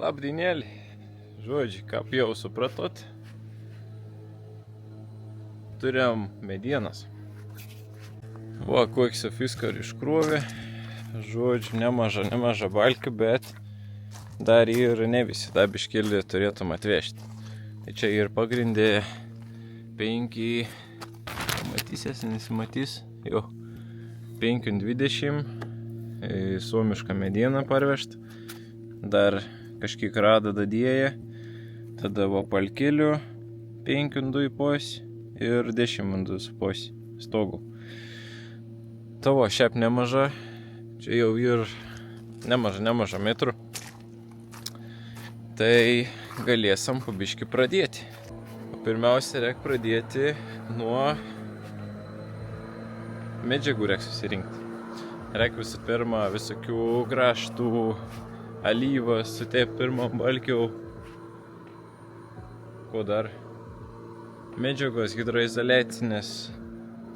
Labdienėlį, žodžiu, kaip jau supratot, turėjom medienas. Va, koks viską iškrovė, žodžiu, nemaža balkių, bet dar ir ne visi, dar biškėlį turėtum atvežti. Tai čia ir pagrindė 5, matysies, nesimatys, jau 5-20 suomišką medieną parvežti, dar kažkiek rado dadėję, tada va palkelių 5 pos ir 10 pos stogų. Tavo šiaip nemaža, čia jau ir nemaža metrų, tai galėsim pabiškį pradėti. Pirmiausia, reik pradėti nuo medžiagų reik susirinkti. Reik visų pirma visokių graštų, alyvas, sutep pirmam balkiau. Ko dar? Medžiagos hidroizoliacinės,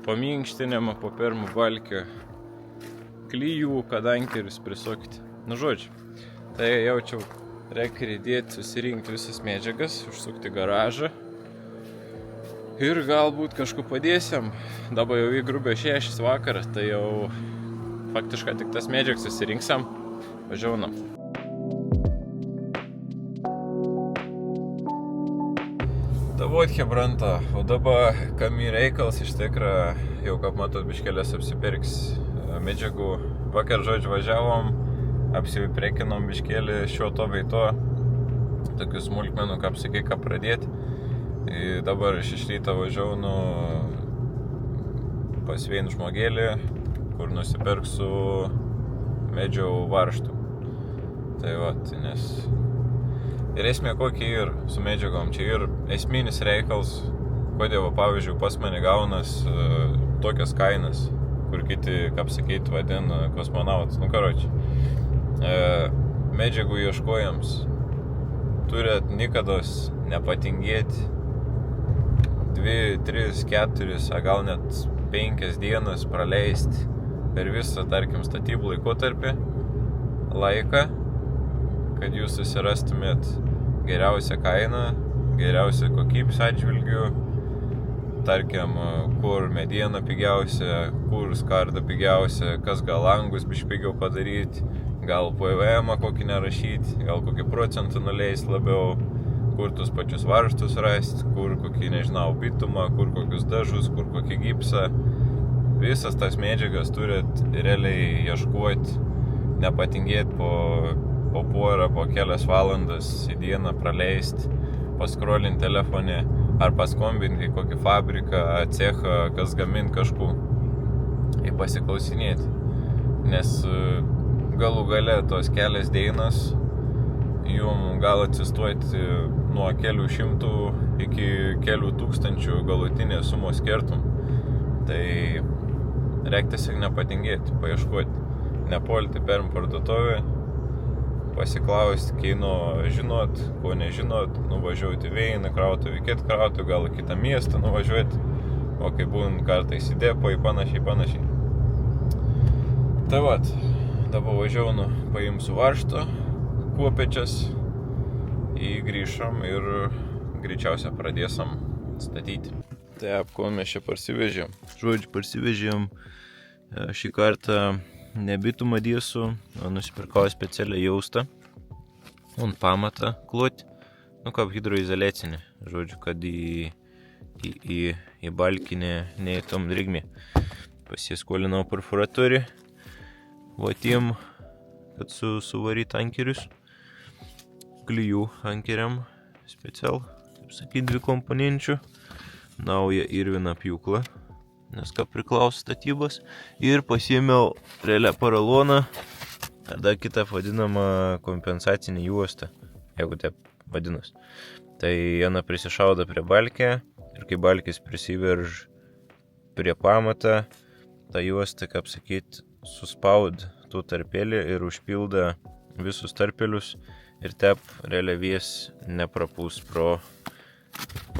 paminkštinimą po pirmų balkių, klijų, kadankerius prisukti. Nu žodžiu, tai jaučiau, reikia įdėti, susirinkti visas medžiagas, užsukti garažą ir galbūt kažko padėsim. Dabar jau į grubę 6 vakarą, tai jau faktiškai tik tas medžiagas susirinksim, važiaunam. Davot hebranta, o dabar kam į reikals iš tikrą, jau kaip matot biškelės apsipirks medžiagų. Vakar žodžiu važiavom, apsiprekinom biškelį šio to bei to, tokių smulkmenų, kaip sakai, ką pradėti. Dabar iš ryto važiaunu pas vieną žmogėlį, kur nusipirksiu medžio varžtų. Tai va, nes ir esmė kokia ir su medžiagom, čia ir esminis reikals, kodėl, pavyzdžiui, pas mane gaunas tokias kainas, kur kiti, kaip sakyti, vadina kosmonautas. Nu, karoči, medžiagų ieškojams turėt nikados nepatingėti 2, 3, 4, gal net 5 dienas praleisti per visą, tarkim, statybų laikotarpį laiką, kad jūs susirastumėt geriausią kainą, geriausią kokybės atžvilgių, tarkim, kur mediena pigiausia, kur skarda pigiausia, kas gal langus bišpigiau padaryti, gal PVM kokį nerašyti, gal kokį procentą nuleis labiau, kur tus pačius varžtus rasti, kur kokį, nežinau, bitumą, kur kokius dažus, kur kokį gipsą. Visas tas medžiagas turit realiai ieškoti, nepatingėti po porą, po kelias valandas į dieną praleisti, paskrolinti telefone ar paskombinti į kokį fabriką, cechą, kas gamint kažkų ir pasiklausinėti. Nes galų gale tos kelias dienas jum gal atsistuoti nuo kelių šimtų iki kelių tūkstančių galutinės sumos skirtum. Tai reik tiesiog nepatingėti, paieškoti, nepolti per parduotuvę, pasiklausti, keino žinot, ko nežinot, nuvažiuoti vieną krautuvę, kitą krautuvę, gal į kitą miestą nuvažiuoti, o kai būn kartais į depo, į panašiai. Tai vat, dabar važiaunu, paimsiu varžto, kuopečias, grįšam ir greičiausia pradėsim statyti. Taip, ko mes čia parsivežėm? Žodžiu, parsivežėm šį kartą ne bitumą diesų, o nusipirkau specialią jaustą ant pamatą kloti, nu kaip hidroizoliacinė, žodžiu, kad į balkinį neįtom drėgmė. Pasiskolinau perforatorių, vatiem, kad suvaryt ankerius, klijų ankeriam special, taip sakyti, 2 komponenčių, naują ir vieną pjūklą, nes ką priklauso statybos, ir pasiėmiau realią paraloną, tada kitą vadinamą kompensacinį juostą, jeigu taip vadinas. Tai viena prisišauda prie balkė ir kai balkis prisiverž prie pamatą, ta juosta, kaip sakyt, suspaud tų tarpelį ir užpilda visus tarpelius ir taip realiai vies neprapūs pro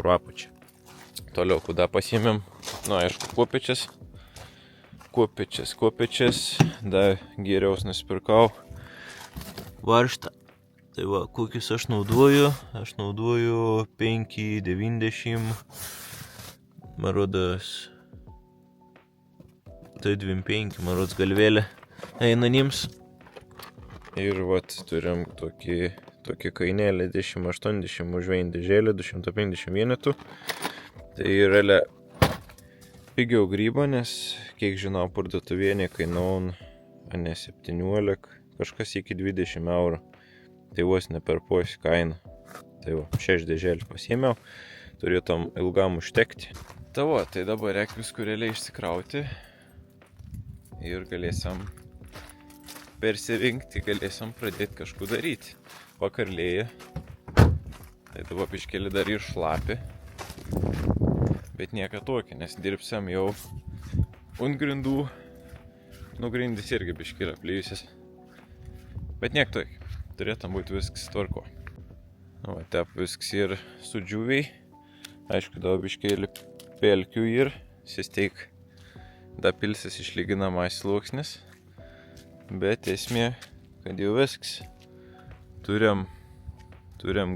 apačią. toliau kuda pasiėmėm. Nu, aišku, kuopečias. Dar geriaus nusipirkau varžtą. Tai va, kokius aš naudoju? Aš naudoju 5,90. Man rodos, tai 2,5, man rodos galvėlė einanims. Ir vat turim tokį kainėlį 10,80 už vieną dėžėlę, 250 vienetų. Tai realia pigiau grybo, nes kiek žinau, parduotuvėnė kainau ne 17, kažkas iki 20 eurų. Tai vos ne per pusę kainą. Tai va, 6 dėžėlį pasiėmiau, turėtum ilgam užtekti. Tai dabar reikia viskų realiai išsikrauti ir galėsim persirinkti, galėsim pradėti kažką daryti. Vakarlėje. Tai dabar piškėlį dar ir šlapi. Bet nieko tokio, nes dirbsim jau ant grindų. Nu, grindys irgi biškėlį aplijusis. Bet nieko tokio. Turėtum būti viskas tvarko. Nu, tep viskas ir sudžiuviai. Aišku, dabar biškėlį pelkių ir sisteik. Da pilsis išlyginamais sluoksnis. Bet esmė, kad jau viskas. Turim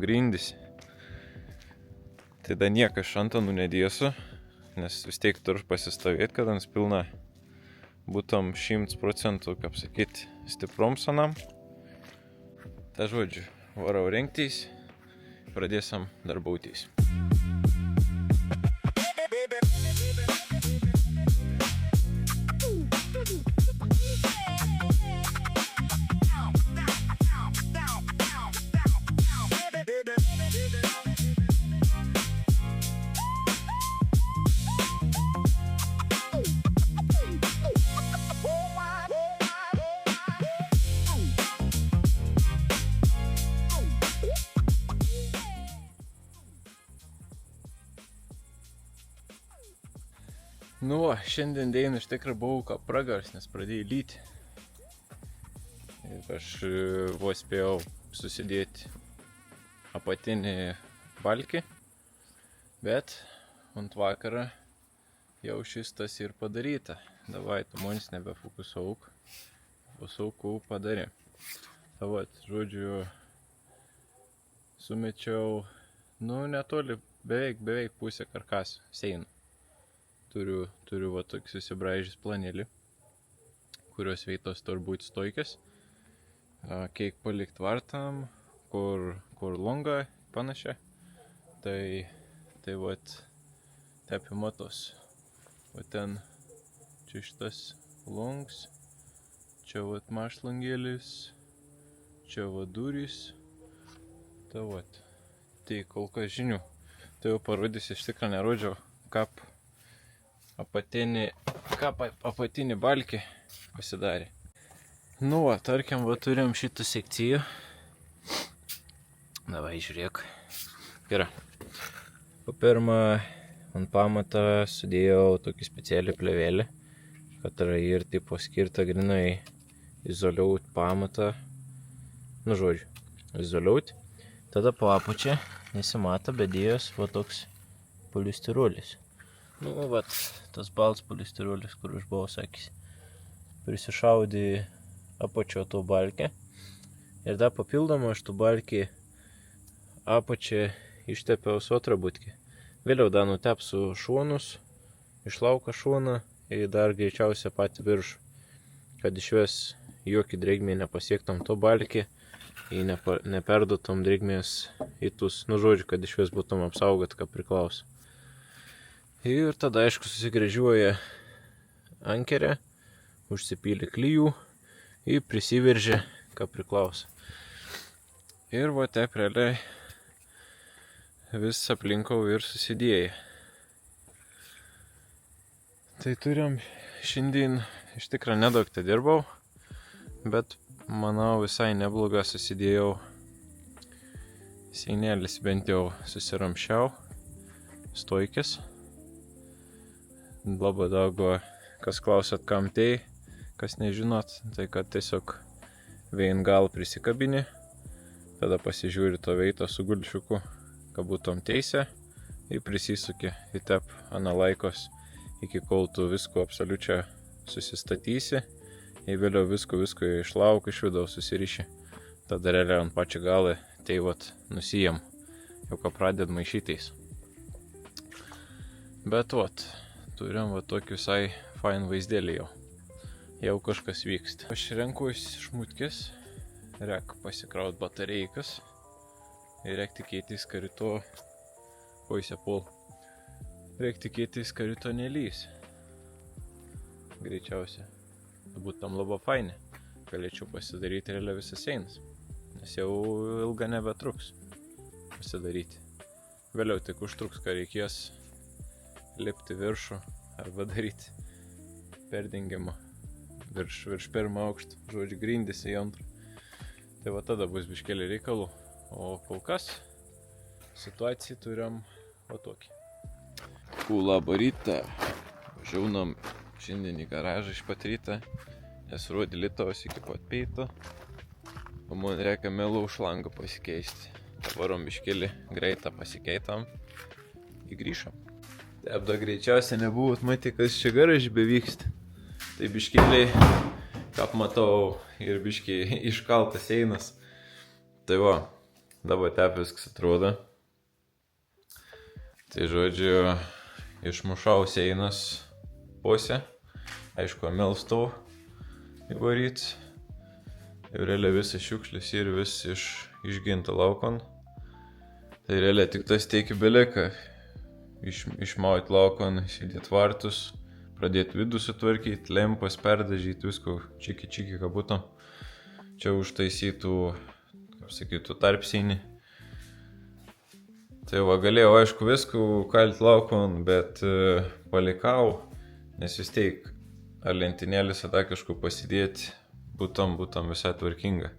grindys. Tai da nieko iš antanų nedėsiu, nes vis tiek turiu pasistovėti, kad ant pilna būtum 100%, kaip sakyti, stiprom sanam. Ta žodžiu, varau rengtys, pradėsim darbautys. Nu, šiandien dieną iš tikrųjų buvau ką pragars, nes pradėjo lyti. Ir aš vos spėjau susidėti apatinį balkį, bet ant vakarą jau šis tas ir padaryta. Davai, tu manis nebefokusauk, fokusaukų padarė. Tavat, žodžiu, sumečiau, nu, netoli, beveik pusę karkasų, seinų. Turiu va tokį susibraižęs planėlį, kurios vietos turi būti stoikės. Kiek palikt vartam, kur longa panašia. Tai vat tepi matos. Va ten čia šitas longs, čia vat mašlangėlis, čia va durys. Tai vat. Tai kol kas žinių. Tai jau parodys, iš tikrųjų nerodžiau, kaip apatinį balkį pasidarė. Nu, va, tarkim, va, turim šitą sekciją. Davai, žiūrėk. Gerai. Pirmą ant pamatą sudėjau tokį specialią plėvelę, kad yra ir tipo skirta grinai izoliuoti pamatą. Nu, žodžiu, izoliuoti. Tada po apačią nesimato, bet dėjos va toks polistirolis. Nu, vat, tas balts polistirolis, kur aš buvau sakys. Prisišaudė apačio to balkį. Ir dar papildomą aš to balkį apačią ištepiau su atrabutki. Vėliau dar nutepsiu šonus, išlauką šoną ir dar greičiausia patį viršų. Kad išves jokį drėgmę nepasiektam to balkį ir neperduotam drėgmės į tus. Nu, žodžiu, kad išves būtum apsaugot, ką priklauso. Ir tada, aišku, susigręžiuoja ankerę, užsipylė klijų ir prisiveržė, ką priklauso. Ir va, tep realiai vis aplinkau ir susidėję. Tai turim šiandien, iš tikrųjų nedaug tai dirbau, bet manau visai neblogą susidėjau. Seinėlis bent jau susiramšiau, stoikės. Labai daug, kas klausot, kam tai, kas nežinot, tai kad tiesiog vien gal prisikabini, tada pasižiūri to veito su gulčiuku, kad būtum teisę ir prisisuki į tep analaikos, iki kol tu visko absoliučiai susistatysi, ir vėliau visko išlauk iš vidaus susiriši. Tada realiai ant pačią galą, tai vat nusijam, jau ką pradėd maišytais. Bet vat, turim vat tokį visai fain vaizdėlį jau kažkas vyksta. Aš renkuosi šmutkės, reik pasikraut batareikas ir reik tikėtis, kad ryto nelys. Greičiausia, būtum labai faini, galėčiau pasidaryti realiai visas einas, nes jau ilga nebetruks pasidaryti. Vėliau tik užtruks, ką reikės lipti viršų arba daryti perdengimą virš pirmą aukštą, žodžiu, grindys į antrą. Tai va tada bus biškelį reikalų, o kol kas situaciją turim va tokį. Labą rytą, važiaunam šiandien į garažą iš pat rytą, nes rodė Lietuvos iki pat peito, o man reikia melų šlangą pasikeisti. Varom biškelį greitą pasikeitam ir grįžam. Taip, da greičiausiai nebuvot matyti, kas čia garaže bevyksta. Tai biškelį, kaip matau, ir biškį iškaltas einas. Tai va, dabar taip viskas atrodo. Tai žodžiu, išmušau einas pusę. Aišku, melstau įvaryt. Ir realiai visas šiukšlis ir vis išginta laukon. Tai realiai tik tas teiki belieka. Išmaut laukon, įsidėt vartus, pradėti vidų sutvarkyti, lempas perdažyti, visko čiki ką būtų. Čia užtaisytų, kaip sakytų, tarpsynį. Tai va, galėjau aišku viską kalti laukon, bet palikau, nes vis teik ar lentynėlis tada kažkur pasidėti, būtum visai tvarkinga,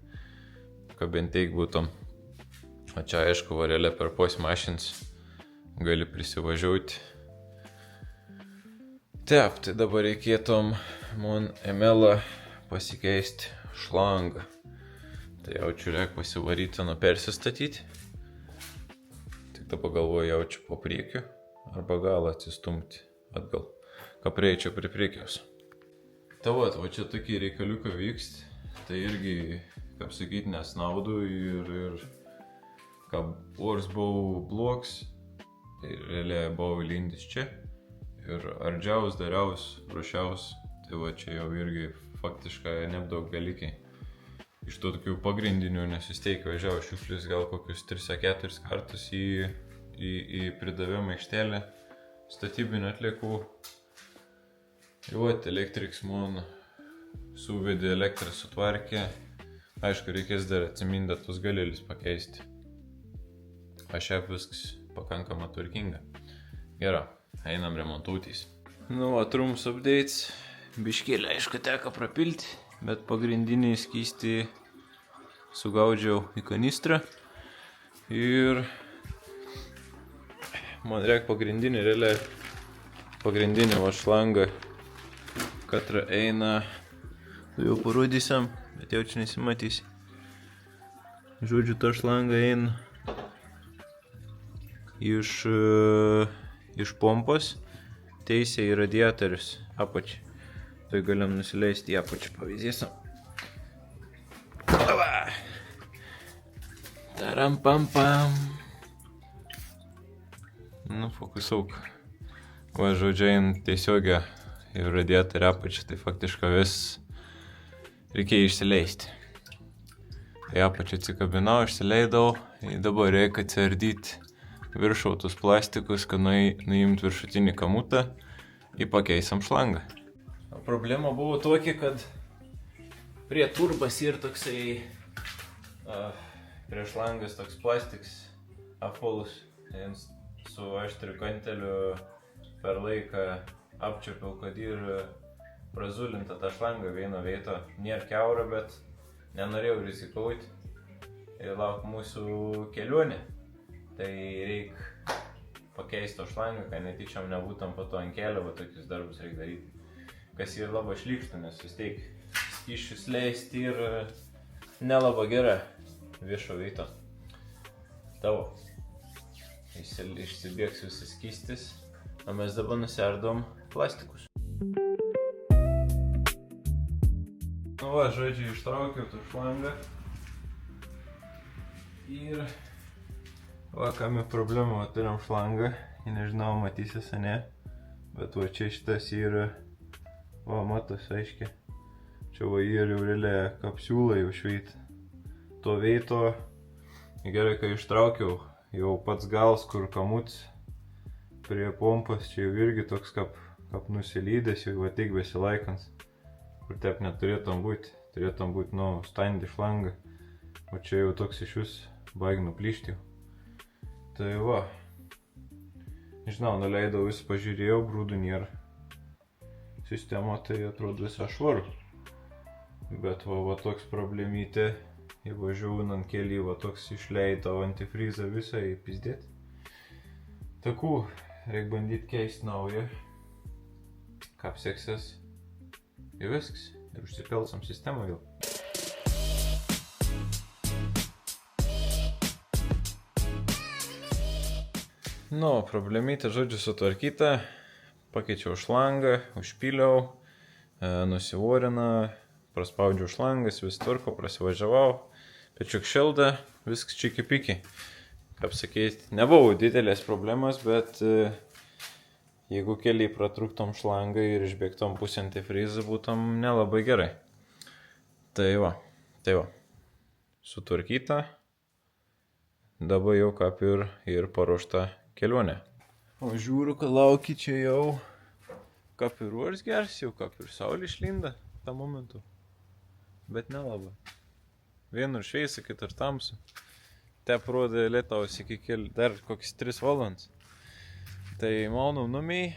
kad bent teik būtum. O čia aišku, varėlė per pos mašins gali prisivažiuoti. Taip, tai dabar reikėtum man emelą pasikeisti šlangą. Tai jaučiu reik pasivaryti, persistatyti. Tik dabar galvoju jaučiu po priekiu arba gal atsistumti atgal, kad prieičiau prie priekiaus. Tai va čia tokie reikaliukai vykst, tai irgi, kaip sakyti, nesnaudų ir kad ors buvau bloks, tai realiai buvau lindis čia ir ardžiaus, dariaus, ruošiaus, tai va čia jau irgi faktiškai nedaug dalykai. Iš to tokių pagrindinių, nes vis teik važiavo šiukšlis gal kokius 3-4 kartus į pridavimą aikštelę statybinio atliekų. Ir vat, elektriks man suvedė elektrą sutvarkė. Aišku, reikės dar atsiminti tus galėlius pakeisti. Aš šiaip viskas pakankamai tvarkinga. Gerai, einam remontuotis. Nu, va, trumps updates. Biškėlį, aišku, teko prapilti, bet pagrindinį skystį sugaudžiau į kanistrą. Ir man reikia pagrindinį va šlangą. Katrą eina, jau parodysiam, bet jau čia nesimatysi. Žodžiu, ta šlanga eina iš pompos teisė į radiatorius apačią. Tai galim nusileisti į apačią, pavyzdėsim. Taram pam pam. Nu, fokusauk. Va, žodžiu, eina tiesiogiai ir radiatorių apačią, tai faktiškai vis reikėjo išsileisti. Tai apačią atsikabinau, išsileidau, ir dabar reikia atsiardyti viršautus plastikus, kad nuimt viršutinį kamutą ir pakeisam šlangą. Problema buvo tokia, kad prie turbas ir toksai prie šlangas toks plastiks apvalus su aštriu kanteliu per laiką apčiapiau, kad ir prazulinta ta šlanga vieno vieto. Nėra kiaura, bet nenorėjau rizikauti ir lauk mūsų kelionė. Tai reik pakeisti to šlangą, kad netyčiam nebūtum po to ant kelio, va tokius darbus reik daryti. Kas ir labai šlykštų, nes vis tiek skysčius leisti ir nelabai gera viešo vieto. Tavo. išsibėgs visas skystis, o mes dabar nusiardom plastikus. Nu va, žodžiu, ištraukiau tą šlangą ir va, kam į problemą, turim šlangą, nežinau, matysis, ne, bet va čia šitas yra, va, matos, aiškiai, čia va yra jau realiai kapsiulą jau šveit, to veito, gerai, kai ištraukiau, jau pats gals, kur kamuts prie pompos, čia jau irgi toks kap nusilydęs, jau va tik besilaikans. Kur taip neturėtum būti, nu, standi šlangą, o čia jau toks iš vis baig nuplyšti jau. Tai va, nežinau, nuleidau visą, pažiūrėjau, brūdų nėra. Sistema tai atrodo visą švaru. Bet va toks problemytė, įvažiuojant kely, va toks išleidau antifrizą visą į pizdėt. Takų, reik bandyt keist naują, kaip seksis. Ir viskas, ir užsipelsam sistemą vėl. Nu, problemytė, žodžiu, sutvarkyta, pakeičiau šlangą, užpyliau, nusivorina, praspaudžiau šlangas, vis tvarko, prasivažiavau, pečiuk šilda, viskas čiki-piki. Kaip sakyti, nebuvo didelės problemas, bet jeigu keliai pratruktom šlangą ir išbėgtom pusę antifrizą, būtum nelabai gerai. Tai va, sutvarkyta, dabar jau kaip ir paruošta kelionė. O žiūriu, kad lauki čia jau kaip ir ruoš gers, jau kaip ir saulė išlinda tą momentu. Bet nelabai. Vienur šviesa, kitur tamsu. Tep rodė lietaus iki dar kokias 3 valandas. Tai maunam numiai,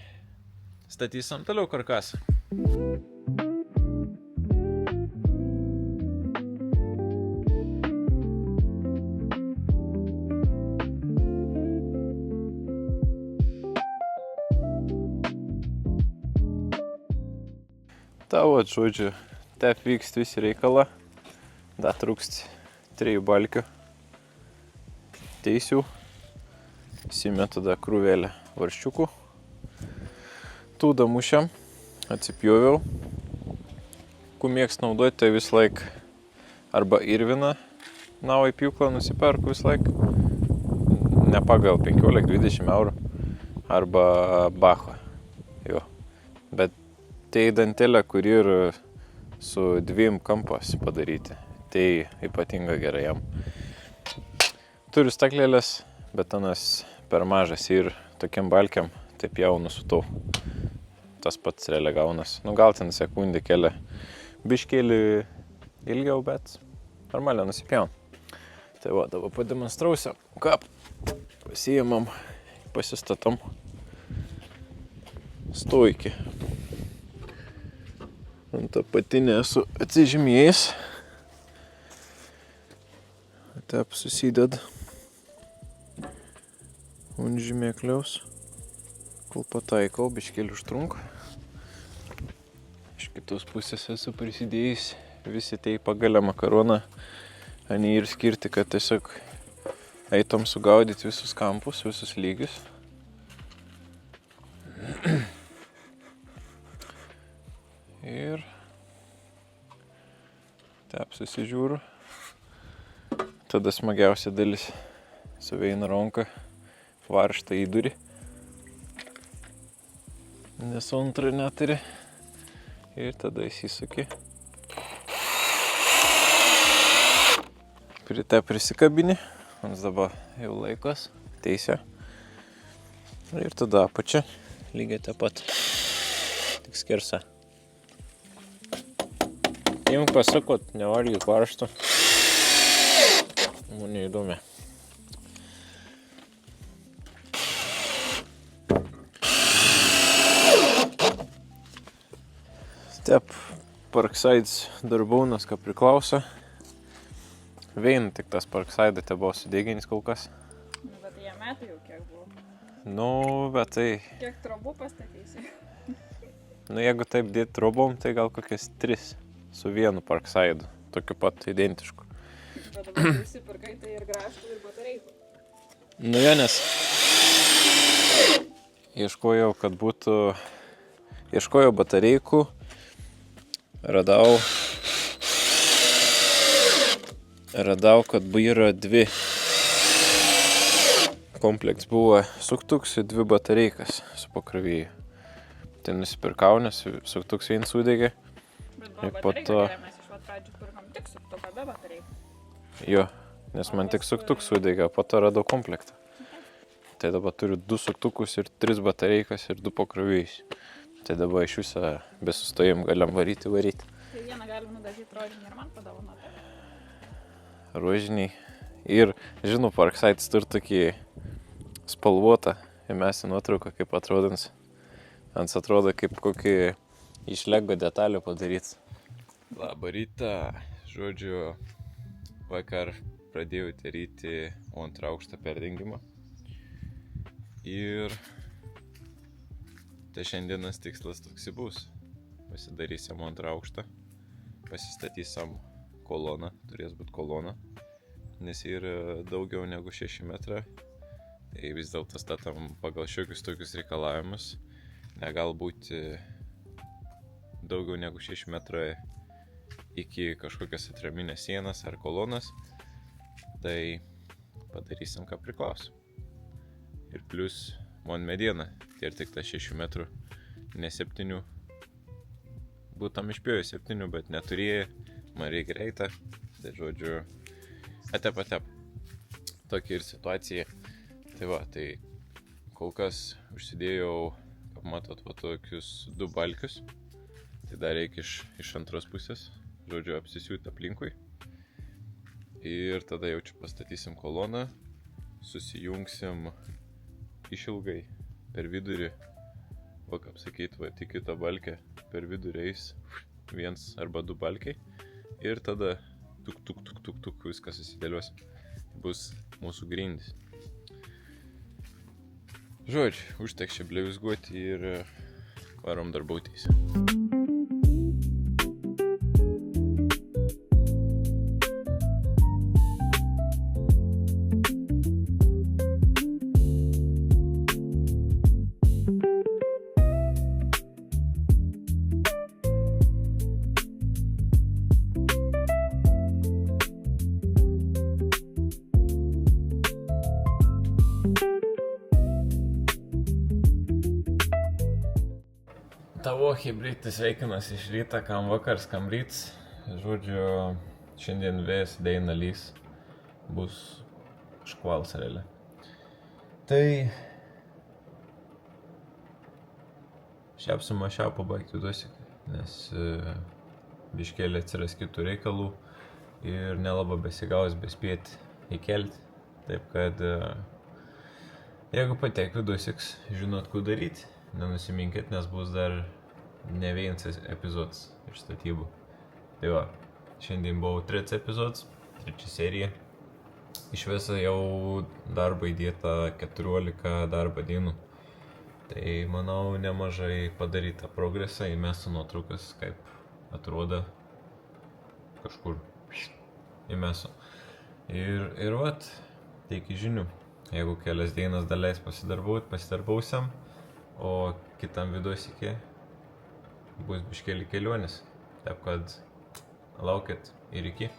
statysim toliau karkasą. Tavo, žodžiu, tep vykst visi reikalą. Dar trūkst 3 balkių. Teisių. Įsimetu tada krūvelę varščiukų. Tų damušiam, atsipjoviau. Ku mėgst naudoti, tai vis laik arba Irviną naują pjūklą nusiperku vis laik. Ne pagal 15-20 eurų. Arba Bacho. Jo. Bet tai dantelė, kur yra su 2 kampas padaryti. Tai ypatinga gerai jam. Turiu staklėlės, bet anas per mažas ir tokiam balkiam taip jau nusutau. Tas pats realiai gaunas. Nu gal ten sekundė kelia biškėlį ilgiau, bet normaliai nusipjaun. Tai va, dabar pademonstrausiu, ką pasiėmam, pasistatom stojkį. Ant apatinę esu atsižymėjęs. Taip susideda. Un žymėkliaus, kol pataikau, biškėlį užtrunka. Iš kitos pusės esu prisidėjęs visi tai pagalę makaroną, ani ir skirti, kad tiesiog eitom sugaudyti visus kampus, visus lygius. Ir taip susižiūriu. Tada smagiausia dalis su viena ranka varžtą į durį, nes antrą neturi, ir tada įsisuki. Prie tą prisikabini, mums dabar jau laikas, teisė. Ir tada apačia, lygiai taip pat, tik skersa. Imk pasakot, nevalgyk varžtų, man neįdomi. Taip, Parksides darbaunas, ką priklauso. Vein tik tas Parkside te buvo sudėginis kol kas. Nu, bet jie metai jau kiek buvo. Nu, bet tai... Kiek trobų pastatysi? Nu, jeigu taip dėt trobom, tai gal kokias 3 su vienu Parkside, tokiu pat identišku. Bet dabar visi pirkai tai ir grąžtų, ir batareikų. Nu, jo, nes Ieškojau, kad būtų... Ieškojau batareikų. Radau, kad yra dvi. Kompleks buvo suktuks ir dvi batareikas su pakrovėju. Tai nusipirkau, nes suktuks vien sudegė. Bet Ir buvo po batareika, to- gerai, mes iš pat pradžių pirkom tik suktuką be batareikų. Jo, nes man tik suktuks sudegė, po to radau komplektą. Tai dabar turiu 2 suktukus ir 3 batareikas ir 2 pakrovėjus. Tai dabar iš viso be sustojim galim varyti. Tai vieną galim nudažyti rožinį ir man padovanoti. Rožiniai. Ir, žinau, Parksaitis turi tokį spalvotą. Ir mes į nuotrauką kaip atrodins. Ant atrodo kaip kokį iš Lego detalių padaryt. Labą rytą. Žodžiu, vakar pradėjau daryti antrą aukštą perdengimą. Ir tai šiandienas tikslas toks bus. Pasidarysim antrą aukštą. Pasistatysim koloną. Turės būti kolona. Nes yra daugiau negu 6 metrai. Tai vis dėlto statom pagal šiokius tokius reikalavimus. Negal būti daugiau negu 6 metrai iki kažkokios atraminės sienas ar kolonas. Tai padarysim, ką priklauso. Ir plius man mediena. Tai ir tik ta 6 metrų, ne 7. Būtam išpėjo 7, bet neturėjo. Man reikia greitą. Tai žodžiu, atep. Tokia ir situacija. Tai va, tai kol kas užsidėjau, kaip matot, va tokius 2 balkius. Tai dar reikia iš antros pusės, žodžiu, apsisiūti aplinkui. Ir tada jau čia pastatysim koloną, susijungsim išilgai per vidurį. Va, kaip sakyt, va, tik kitą balkę per vidurį eis 1 arba 2 balkiai. Ir tada tuk, viskas susidėlios. Bus mūsų grindys. Žodžiu, užteks čia bleivizguoti ir varom darbautis. Tavo hibridis veikinas iš ryta, kam vakars, kam ryts. Žodžiu, šiandien vėjas deina lys. Bus škvals realiai. Tai... Šiapsumą šią pabaigti duosiu, nes biškėlė atsiras kitų reikalų ir nelabai besigaus bespėti įkelti. Taip kad, jeigu patek viduosiks, žinot, ką daryti. Nenusiminkit, nes bus dar ne vienas epizodas iš statybų. Tai va, šiandien buvo 3 epizodas, 3 serija. Iš viso jau darbo įdėta 14 darbo dienų. Tai manau nemažai padaryta progresą, įmestų nuotraukas, kaip atrodo kažkur įmestų. Ir vat, teiki žinių. Jeigu kelias dienas daleis pasidarbausiam, o kitam viduosikė bus biškėlį kelionės. Taip kad laukit ir iki.